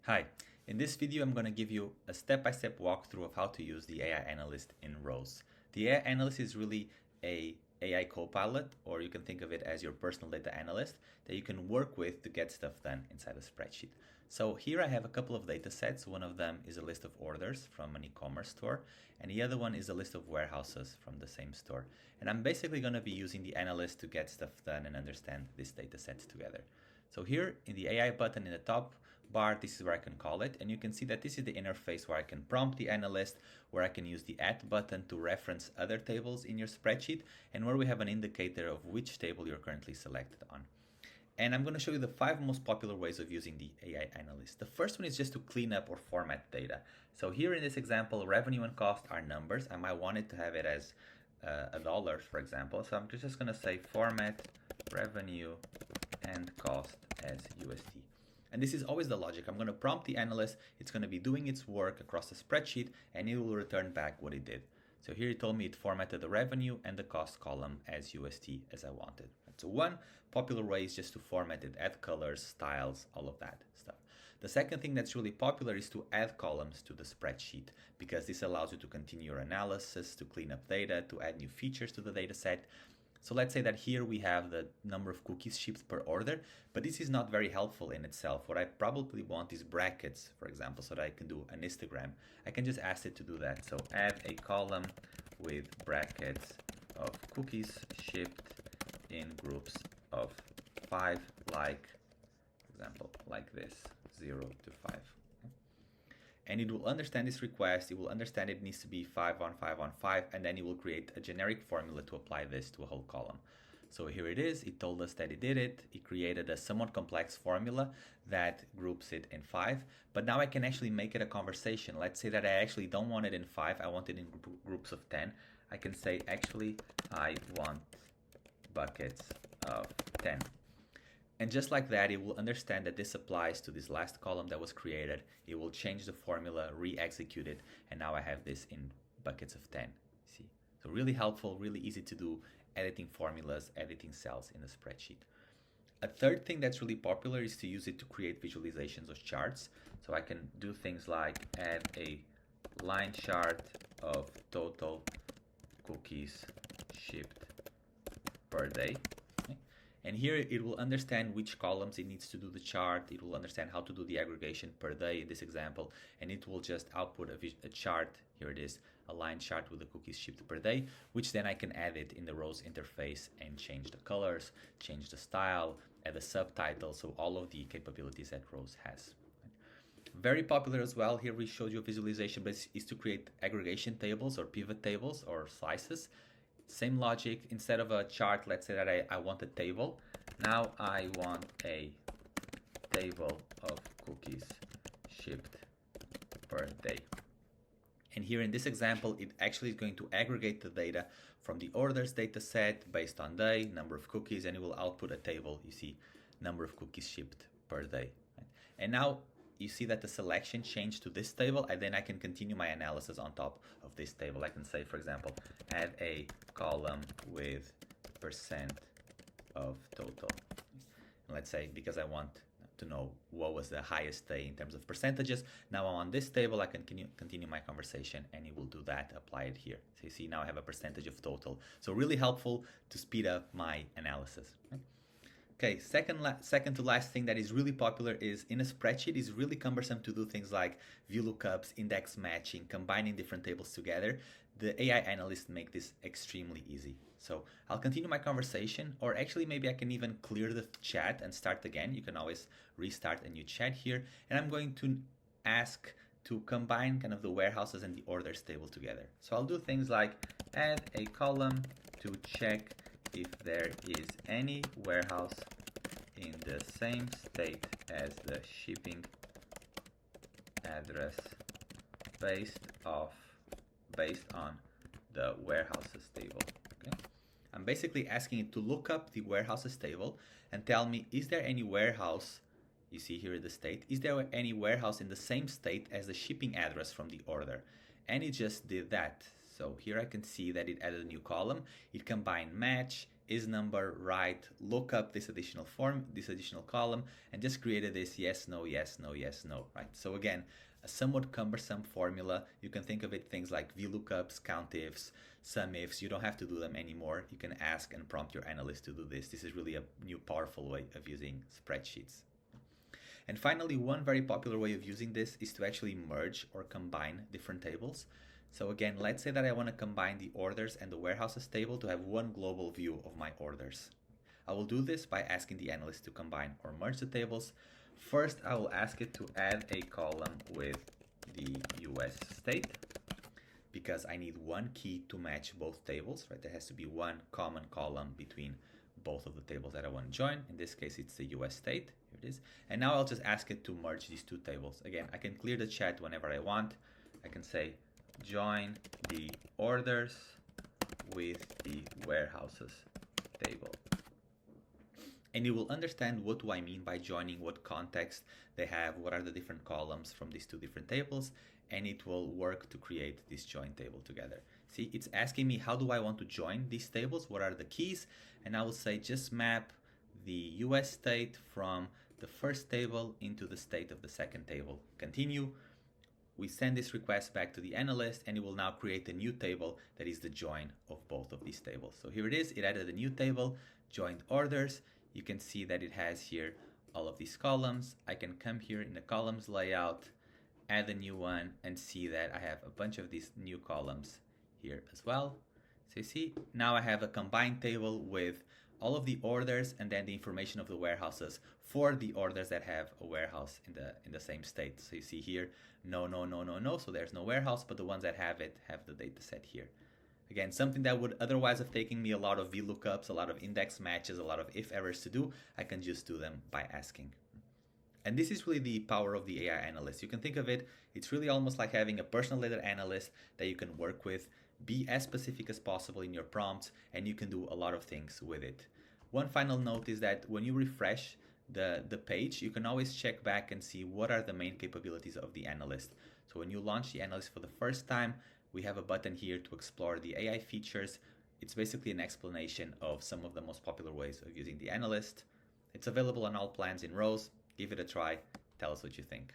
Hi, in this video I'm going to give you a step-by-step walkthrough of how to use the AI Analyst in rows. The AI Analyst is really a AI co-pilot, or you can think of it as your personal data analyst that you can work with to get stuff done inside a spreadsheet. So here I have a couple of data sets. One of them is a list of orders from an e-commerce store, and the other one is a list of warehouses from the same store. And I'm basically going to be using the analyst to get stuff done and understand these data sets together. So here in the AI button in the top bar, this is where I can call it, and you can see that this is the interface where I can prompt the analyst, where I can use the add button to reference other tables in your spreadsheet, and where we have an indicator of which table you're currently selected on. And I'm going to show you the 5 most popular ways of using the AI Analyst. The first one is just to clean up or format data. So here in this example, revenue and cost are numbers. I might want it to have it as a dollar, for example. So I'm just going to say format revenue and cost as USD. And this is always the logic. I'm going to prompt the analyst. It's going to be doing its work across the spreadsheet, and it will return back what it did. So here it told me it formatted the revenue and the cost column as USD as I wanted. So one popular way is just to format it, add colors, styles, all of that stuff. The second thing that's really popular is to add columns to the spreadsheet, because this allows you to continue your analysis, to clean up data, to add new features to the data set. So let's say that here we have the number of cookies shipped per order, but this is not very helpful in itself. What I probably want is brackets, for example, so that I can do an histogram. I can just ask it to do that. So add a column with brackets of cookies shipped in groups of 5, like, for example, like this, 0 to 5. And it will understand this request, it will understand it needs to be 5 on 5 on 5, and then it will create a generic formula to apply this to a whole column. So here it is, it told us that it did it, it created a somewhat complex formula that groups it in 5, but now I can actually make it a conversation. Let's say that I actually don't want it in 5, I want it in groups of 10. I can say, actually, I want buckets of 10. And just like that, it will understand that this applies to this last column that was created. It will change the formula, re-execute it, and now I have this in buckets of 10. See? So really helpful, really easy to do, editing formulas, editing cells in a spreadsheet. A third thing that's really popular is to use it to create visualizations or charts. So I can do things like add a line chart of total cookies shipped per day. And here it will understand which columns it needs to do the chart. It will understand how to do the aggregation per day in this example, and it will just output a chart. Here it is, a line chart with the cookies shipped per day, which then I can add it in the rows interface and change the colors, change the style, add a subtitle, so all of the capabilities that rows has. Very popular as well, here we showed you a visualization, but is to create aggregation tables or pivot tables or slices. Same logic, instead of a chart, let's say that I want a table. Now I want a table of cookies shipped per day. And here in this example, it actually is going to aggregate the data from the orders data set based on day, number of cookies, and it will output a table. You see, number of cookies shipped per day. And now you see that the selection changed to this table, and then I can continue my analysis on top of this table. I can say, for example, add a column with percent of total. And let's say, because I want to know what was the highest day in terms of percentages, now on this table I can continue my conversation, and it will do that, apply it here. So you see now I have a percentage of total. So really helpful to speed up my analysis. Okay, second to last thing that is really popular is in a spreadsheet is really cumbersome to do things like VLOOKUPs, index matching, combining different tables together. The AI Analyst make this extremely easy. So I'll continue my conversation, or actually maybe I can even clear the chat and start again. You can always restart a new chat here. And I'm going to ask to combine kind of the warehouses and the orders table together. So I'll do things like add a column to check if there is any warehouse in the same state as the shipping address based on the warehouses table. Okay? I'm basically asking it to look up the warehouses table and tell me, is there any warehouse, you see here the state, is there any warehouse in the same state as the shipping address from the order? And it just did that. So here I can see that it added a new column, it combined match, is number right, look up this additional form, this additional column, and just created this yes, no, yes, no, yes, no, right? So again, a somewhat cumbersome formula. You can think of it things like VLOOKUPs, COUNTIFs, SUMIFs. You don't have to do them anymore. You can ask and prompt your analyst to do this. This is really a new powerful way of using spreadsheets. And finally, one very popular way of using this is to actually merge or combine different tables. So again, let's say that I want to combine the orders and the warehouses table to have one global view of my orders. I will do this by asking the analyst to combine or merge the tables. First, I will ask it to add a column with the US state, because I need one key to match both tables, right? There has to be one common column between both of the tables that I want to join. In this case, it's the US state. Here it is. And now I'll just ask it to merge these two tables. Again, I can clear the chat whenever I want. I can say join the orders with the warehouses table. And you will understand what do I mean by joining, what context they have, what are the different columns from these two different tables, and it will work to create this join table together. See, it's asking me how do I want to join these tables, what are the keys, and I will say just map the US state from the first table into the state of the second table. Continue. We send this request back to the analyst, and it will now create a new table that is the join of both of these tables. So here it is, it added a new table, joined orders. You can see that it has here all of these columns. I can come here in the columns layout, add a new one, and see that I have a bunch of these new columns here as well. So you see, now I have a combined table with all of the orders and then the information of the warehouses for the orders that have a warehouse in the same state. So you see here, no, no, no, no, no. So there's no warehouse, but the ones that have it have the data set here. Again, something that would otherwise have taken me a lot of VLOOKUPs, a lot of index matches, a lot of if errors to do, I can just do them by asking. And this is really the power of the AI analyst. You can think of it, it's really almost like having a personal data analyst that you can work with, be as specific as possible in your prompts, and you can do a lot of things with it. One final note is that when you refresh the page, you can always check back and see what are the main capabilities of the analyst. So when you launch the analyst for the first time, we have a button here to explore the AI features. It's basically an explanation of some of the most popular ways of using the analyst. It's available on all plans in Rose. Give it a try. Tell us what you think.